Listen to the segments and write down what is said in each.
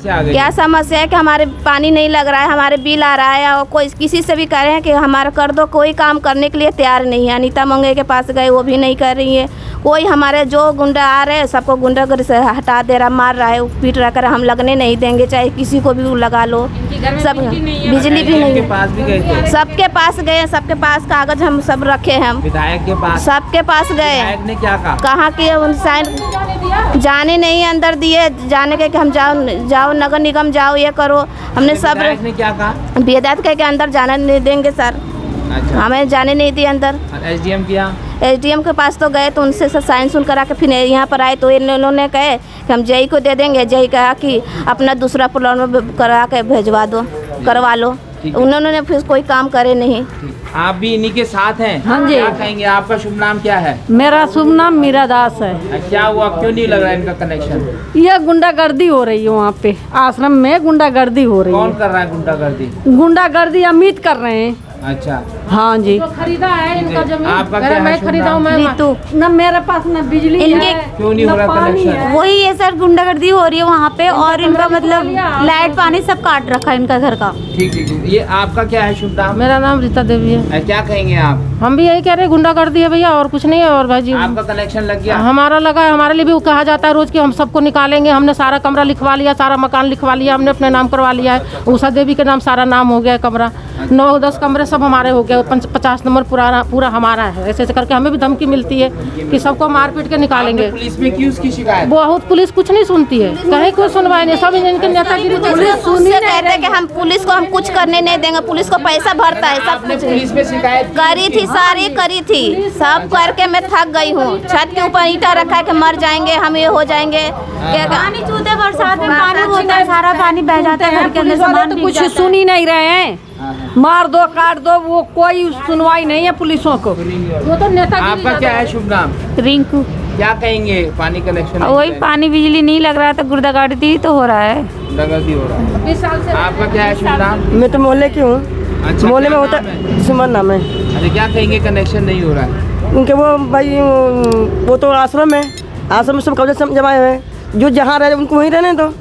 क्या समस्या है कि हमारे पानी नहीं लग रहा है, हमारे बिल आ रहा है और कोई किसी से भी कह रहे हैं कि हमारा कर दो, कोई काम करने के लिए तैयार नहीं है। अनीता मंगे के पास गए, वो भी नहीं कर रही है। कोई हमारे जो गुंडा आ रहे हैं सबको गुंडागर्दी से हटा दे रहा, मार रहा है, पीट रहा कर, हम लगने नहीं देंगे, चाहे किसी को भी लगा लो। सब बिजली भी नहीं है, सबके पास गए, सबके पास कागज हम सब रखे हैं, हम विधायक के पास, सबके पास गए। विधायक ने क्या कहा? कहाँ की साइन जाने नहीं अंदर दिए, जाने के कि हम जाओ नगर निगम जाओ, ये करो। हमने सब विधायक ने क्या कहा? विधायक कह के अंदर जाने नहीं देंगे सर। अच्छा। हमें जाने नहीं दिए अंदर। एसडीएम किया? एसडीएम के पास तो गए तो उनसे साइन सुन करा के फिर यहाँ पर आए तो इन्होंने कहे कि हम जेई को दे देंगे। जेई कहा कि अपना दूसरा प्लान करा के भेजवा दो, करवा लो। उन्होंने फिर कोई काम करे नहीं। आप भी इन्हीं के साथ हैं? हाँ जी। क्या कहेंगे, आपका शुभ नाम क्या है? मेरा शुभ नाम मीरा दास है। क्या हुआ, क्यों नहीं लग रहा है इनका कनेक्शन? यह गुंडागर्दी हो रही है वहाँ पे आश्रम में, गुंडागर्दी हो रही कौन है। कर रहा है गुंडागर्दी? गुंडागर्दी अमित कर रहे हैं। अच्छा, हाँ जी। खरीदा है इनका जमीन, आपका क्या है? मैं खरीदा हूँ। मैं रीतू, न मेरे पास न बिजली इनके है, क्यों नहीं हो न रहा पानी कनेक्शन? है। वही है सर, गुंडागर्दी हो रही है वहाँ पे और इनका मतलब लाइट पानी सब काट रखा है इनका घर का। ठीक ठीक। ये आपका क्या है शुभ नाम? मेरा नाम रीता देवी है। क्या कहेंगे आप? हम भी यही कह रहे हैं, गुंडागर्दी है भैया, और कुछ नहीं है। और भाई जी आपका कनेक्शन लग गया? हमारा लगा है, हमारे लिए भी कहा जाता है रोज कि हम सबको निकालेंगे। हमने सारा कमरा लिखवा लिया, सारा मकान लिखवा लिया, हमने अपने नाम करवा लिया है। उषा देवी के नाम सारा नाम हो गया है, कमरा 9-10 कमरे सब हमारे हो गए। 50 नंबर पूरा हमारा है। ऐसे ऐसे करके हमें भी धमकी मिलती है कि सबको मार पीट के निकालेंगे। आपने पुलिस में की उसकी शिकायत? बहुत पुलिस कुछ नहीं सुनती है, कहीं कोई सुनवाई नहीं। सब इनके नेतागिरी पुलिस उससे कहते हैं कि हम पुलिस को हम कुछ करने नहीं देंगे, पुलिस को पैसा भरता है सब आपने कुछ। पुलिस में शिकायत करी थी, सारी करी थी, सब करके मैं थक गई हूँ। छत के ऊपर ईंटा रखा है कि मर जाएंगे हम, ये हो जाएंगे। पानी चूते बरसात में पानी होता है, सारा पानी बह जाता है घर के अंदर, सामान तो कुछ सुन ही नहीं रहे हैं। मार दो काट दो, वो कोई सुनवाई नहीं है पुलिसों को। वो तो नेतागिरी। आपका क्या है शुभ नाम? रिंकू, क्या कहेंगे, पानी कनेक्शन? वही पानी बिजली नहीं लग रहा तो गुंडागर्दी तो हो रहा है। गुंडागर्दी हो रहा है। 20 साल से। आपका क्या है शुभ नाम? मैं तो मोहल्ले की हूँ। अच्छा, मोहल्ले में क्या होता नाम है? सुमन नाम है अरे क्या कहेंगे, कनेक्शन नहीं हो रहा है? उनके। वो भाई वो तो आश्रम है, आश्रम में सब कब्जे सब जमाए हुए हैं। जो जहाँ रहे उनको वहीं रहने दो,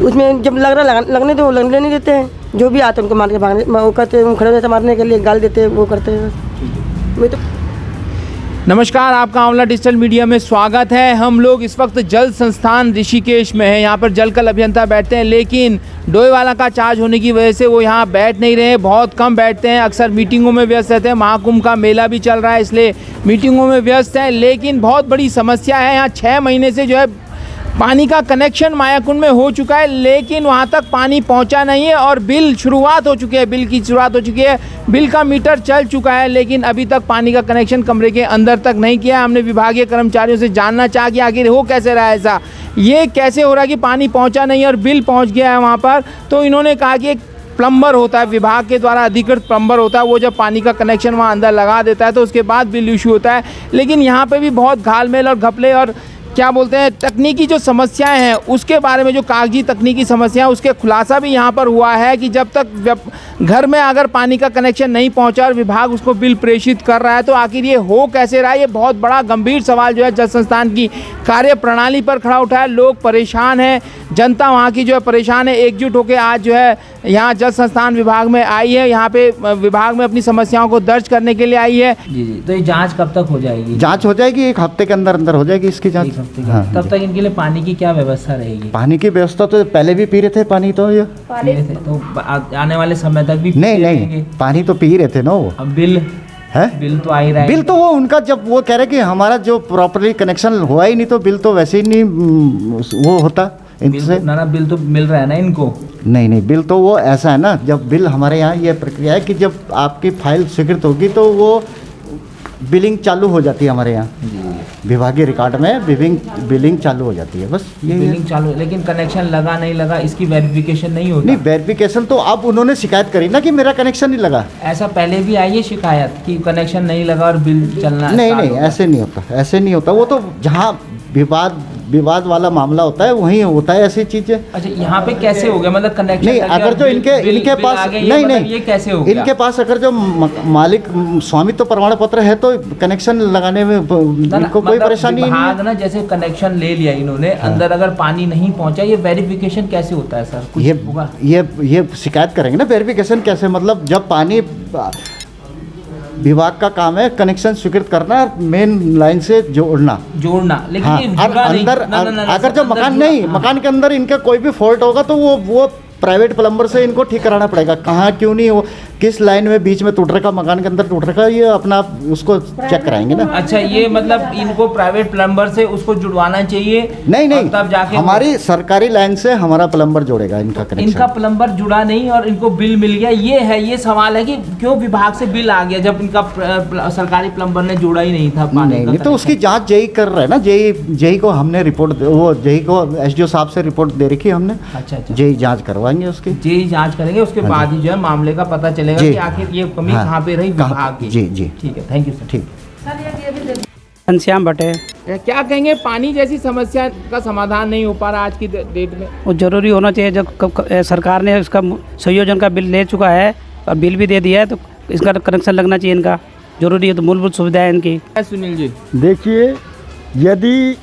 उसमें जब लग रहा लगने दो, लगने नहीं देते हैं। जो भी आते हैं उनको मार के भागने, वो करते हैं, खड़े रहते मारने के लिए, गाल देते हैं, वो करते हैं। मैं तो नमस्कार, आपका आंवला डिजिटल मीडिया में स्वागत है। हम लोग इस वक्त जल संस्थान ऋषिकेश में हैं। यहाँ पर जलकल अभियंता बैठते हैं, लेकिन डोईवाला का चार्ज होने की वजह से वो यहाँ बैठ नहीं रहे, बहुत कम बैठते हैं। अक्सर मीटिंगों में व्यस्त रहते हैं। महाकुंभ का मेला भी चल रहा है, इसलिए मीटिंगों में व्यस्त हैं। लेकिन बहुत बड़ी समस्या है, यहाँ 6 महीने से जो है पानी का कनेक्शन मायाकुंड में हो चुका है, लेकिन वहाँ तक पानी पहुँचा नहीं है। और बिल शुरुआत हो चुकी है, बिल की शुरुआत हो चुकी है, बिल का मीटर चल चुका है, लेकिन अभी तक पानी का कनेक्शन कमरे के अंदर तक नहीं किया। हमने विभागीय कर्मचारियों से जानना चाहा कि आखिर हो कैसे रहा है ऐसा, ये कैसे हो रहा है कि पानी पहुँचा नहीं और बिल पहुँच गया है वहाँ पर। तो इन्होंने कहा कि एक प्लम्बर होता है, विभाग के द्वारा अधिकृत प्लम्बर होता है, वो जब पानी का कनेक्शन वहाँ अंदर लगा देता है तो उसके बाद बिल इशू होता है। लेकिन यहाँ पे भी बहुत घालमेल और घपले और क्या बोलते हैं तकनीकी जो समस्याएं हैं उसके बारे में, जो कागजी तकनीकी समस्याएं, उसके खुलासा भी यहाँ पर हुआ है कि जब तक घर में अगर पानी का कनेक्शन नहीं पहुँचा और विभाग उसको बिल प्रेषित कर रहा है तो आखिर ये हो कैसे रहा है। ये बहुत बड़ा गंभीर सवाल जो है जल संस्थान की कार्य प्रणाली पर खड़ा उठा है। लोग परेशान हैं, जनता वहाँ की जो है परेशान है। एकजुट होकर आज जो है यहाँ जल संस्थान विभाग में आई है, यहाँ पे विभाग में अपनी समस्याओं को दर्ज करने के लिए आई है। जी जी। तो ये जाँच कब तक हो जाएगी? जांच हो जाएगी, 1 हफ्ते के अंदर अंदर हो जाएगी इसकी जांच। हाँ, तब तक इनके लिए पानी की क्या व्यवस्था रहेगी? पानी की व्यवस्था तो पहले भी पी रहे थे पानी, तो ये पी रहे थे, तो आने वाले समय तक भी नहीं पानी तो पी रहे थे ना वो। अब बिल है, बिल तो आ ही रहा है। बिल तो वो उनका जब वो कह रहे कि हमारा जो प्रॉपरली कनेक्शन हुआ ही नहीं, तो बिल तो वैसे ही नहीं वो होता इनसे। ना बिल तो मिल रहा है ना इनको। नहीं, बिल तो वो ऐसा है ना, जब बिल हमारे यहाँ ये प्रक्रिया है कि जब आपकी फाइल स्वीकृत होगी तो वो बिलिंग चालू हो जाती है हमारे यहाँ विभागीय रिकॉर्ड में, बिलिंग चालू हो जाती है, बस ये बिलिंग चालू। लेकिन कनेक्शन लगा नहीं लगा इसकी वेरिफिकेशन नहीं होती? नहीं, वेरिफिकेशन तो अब उन्होंने शिकायत करी ना कि मेरा कनेक्शन नहीं लगा। ऐसा पहले भी आई है शिकायत कि कनेक्शन नहीं लगा और बिल चलना? नहीं, ऐसे नहीं होता, ऐसे नहीं होता। वो तो जहाँ विवाद विवाद वाला मामला होता है वहीं होता है ऐसी चीज़ें। अच्छा, यहाँ पे कैसे हो गया, मतलब कनेक्शन नहीं, अगर जो इनके पास नहीं ये कैसे हो गया? इनके पास अगर जो मालिक स्वामित्व प्रमाण पत्र है तो कनेक्शन लगाने में इनको कोई परेशानी नहीं है। ना जैसे कनेक्शन ले लिया इन्होंने, अंदर अगर पानी नहीं पहुंचा, ये वेरिफिकेशन कैसे होता है सर? कुछ होगा? ये शिकायत करेंगे ना, वेरिफिकेशन कैसे, मतलब जब पानी विभाग का काम है कनेक्शन स्वीकृत करना, मेन लाइन से जोड़ना, लेकिन हाँ, ये अंदर अगर जो मकान नहीं, मकान के अंदर इनका कोई भी फॉल्ट होगा तो वो प्राइवेट प्लम्बर से इनको ठीक कराना पड़ेगा। कहाँ क्यों नहीं, वो किस लाइन में बीच में टूट रखा, मकान के अंदर टूट रखा, ये अपना उसको चेक कराएंगे ना। अच्छा, ये मतलब इनको प्राइवेट प्लम्बर से उसको जुड़वाना चाहिए? नहीं, तब जाके हमारी सरकारी लाइन से हमारा प्लम्बर जोड़ेगा इनका कनेक्शन। इनका प्लम्बर जुड़ा नहीं और इनको बिल मिल गया, ये सवाल है कि क्यों विभाग से बिल आ गया जब इनका सरकारी प्लम्बर ने जोड़ा ही नहीं था पानी का? नहीं, तो उसकी जांच जेई कर रहा है ना, जेई को हमने रिपोर्ट, वो जेई को एसडीओ साहब से रिपोर्ट दे रखी हमने। अच्छा, जेई जांच करवाएंगे उसकी, जेई जांच करेंगे, उसके बाद ही जो है मामले का पता चलेगा कि आखिर ये कमी कहाँ पे रही विभाग की। जी, ठीक है, थैंक यू सर। ठीक। घनश्याम भट्टे। क्या कहेंगे, पानी जैसी समस्या का समाधान नहीं हो पा रहा आज की डेट में? वो जरूरी होना चाहिए, जब सरकार ने उसका संयोजन का बिल ले चुका है और बिल भी दे दिया है तो इसका कनेक्शन लगना चाहिए, इनका जरूरी है, तो मूलभूत सुविधा है इनकी। सुनील जी, देखिए, यदि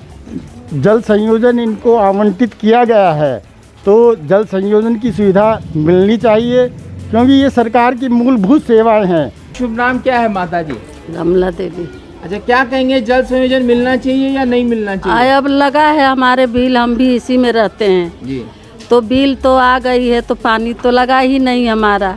जल संयोजन इनको आवंटित किया गया है तो जल संयोजन की सुविधा मिलनी चाहिए, क्योंकि ये सरकार की मूलभूत सेवाएं हैं। शुभ नाम क्या है माता जी? कमला देवी। अच्छा, क्या कहेंगे, जल संयोजन मिलना चाहिए या नहीं मिलना चाहिए? अब लगा है हमारे बिल, हम भी इसी में रहते हैं जी, तो बिल तो आ गई है तो पानी तो लगा ही नहीं हमारा,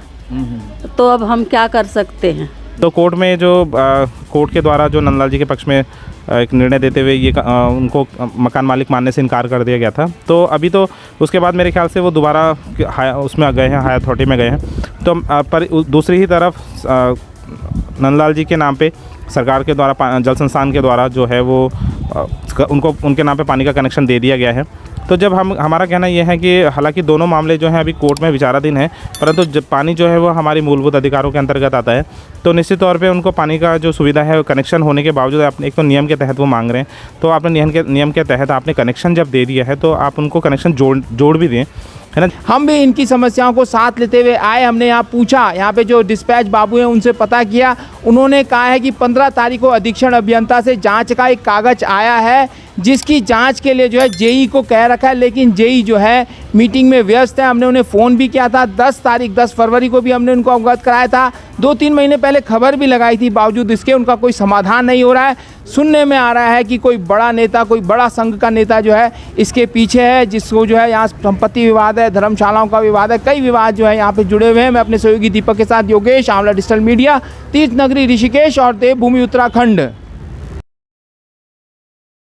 तो अब हम क्या कर सकते हैं? तो कोर्ट में जो कोर्ट के द्वारा जो नंदलाल जी के पक्ष में एक निर्णय देते हुए ये उनको मकान मालिक मानने से इनकार कर दिया गया था, तो अभी तो उसके बाद मेरे ख्याल से वो दोबारा उसमें गए हैं, हाई अथॉरिटी में गए हैं। तो पर दूसरी ही तरफ नंदलाल जी के नाम पे सरकार के द्वारा जल संस्थान के द्वारा जो है वो उनको उनके नाम पे पानी का कनेक्शन दे दिया गया है। तो जब हमारा कहना यह है कि हालांकि दोनों मामले जो हैं अभी कोर्ट में विचाराधीन है, परंतु जब पानी जो है वो हमारी मूलभूत अधिकारों के अंतर्गत आता है, तो निश्चित तौर पे उनको पानी का जो सुविधा है कनेक्शन होने के बावजूद आपने एक तो नियम के तहत वो मांग रहे हैं, तो आपने नियम के तहत आपने कनेक्शन जब दे दिया है तो आप उनको कनेक्शन जोड़ भी दें, है ना। हम भी इनकी समस्याओं को साथ लेते हुए आए, हमने यहाँ पूछा, यहाँ पे जो डिस्पैच बाबू हैं उनसे पता किया, उन्होंने कहा है कि 15 तारीख को अधीक्षण अभियंता से जांच का एक कागज आया है, जिसकी जांच के लिए जो है जेई को कह रखा है, लेकिन जेई जो है मीटिंग में व्यस्त है। हमने उन्हें फ़ोन भी किया था, 10 फरवरी को भी हमने उनको अवगत कराया था, 2-3 महीने पहले खबर भी लगाई थी, बावजूद इसके उनका कोई समाधान नहीं हो रहा है। सुनने में आ रहा है कि कोई बड़ा नेता, कोई बड़ा संघ का नेता जो है इसके पीछे है, जिसको जो है यहाँ संपत्ति विवाद है, धर्मशालाओं का विवाद है, कई विवाद जो है यहाँ पे जुड़े हुए हैं। मैं अपने सहयोगी दीपक के साथ योगेश, आंवला डिजिटल मीडिया, तीर्थ नगरी ऋषिकेश और देवभूमि उत्तराखंड।